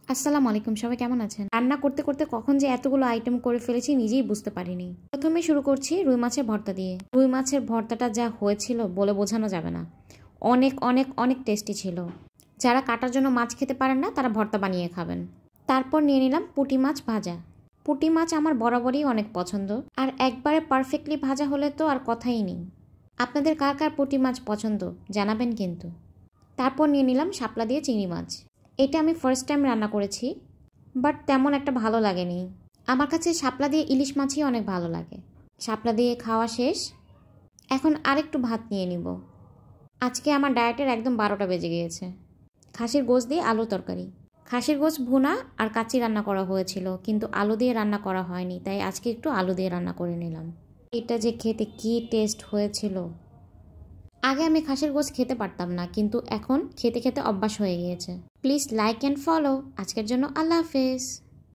আসসালামু আলাইকুম, সবাই কেমন আছেন? রান্না করতে করতে কখন যে এতগুলো আইটেম করে ফেলেছি নিজেই বুঝতে পারিনি। প্রথমে শুরু করছি রুই মাছের ভর্তা দিয়ে। রুই মাছের ভর্তাটা যা হয়েছিল বলে বোঝানো যাবে না। অনেক অনেক অনেক টেস্টি ছিল। যারা কাটার জন্য মাছ খেতে পারেন না তারা ভর্তা বানিয়ে খাবেন। তারপর নিয়ে নিলাম পুঁটি মাছ ভাজা। পুঁটি মাছ আমার বরাবরই অনেক পছন্দ, আর একবারে পারফেক্টলি ভাজা হলে তো আর কথাই নেই। আপনাদের কার কার পুঁটি মাছ পছন্দ জানাবেন কিন্তু। তারপর নিয়ে নিলাম শাপলা দিয়ে চিংড়ি মাছ। এটা আমি ফার্স্ট টাইম রান্না করেছি, বাট তেমন একটা ভালো লাগেনি। আমার কাছে শাপলা দিয়ে ইলিশ মাছই অনেক ভালো লাগে। শাপলা দিয়ে খাওয়া শেষ, এখন আরেকটু ভাত নিয়ে নিব। আজকে আমার ডায়েটের একদম 12টা বেজে গিয়েছে। খাসির গোশ দিয়ে আলু তরকারি। খাসির গোশ ভুনা আর কাচ্চি রান্না করা হয়েছিল, কিন্তু আলু দিয়ে রান্না করা হয়নি, তাই আজকে একটু আলু দিয়ে রান্না করে নিলাম। এটা যে খেতে কি টেস্ট হয়েছিল! আগে আমি খাসির গোশ খেতে পারতাম না, কিন্তু এখন খেতে খেতে অভ্যাস হয়ে গিয়েছে। Please like and follow. আজকের জন্য আল্লাহ হাফেজ।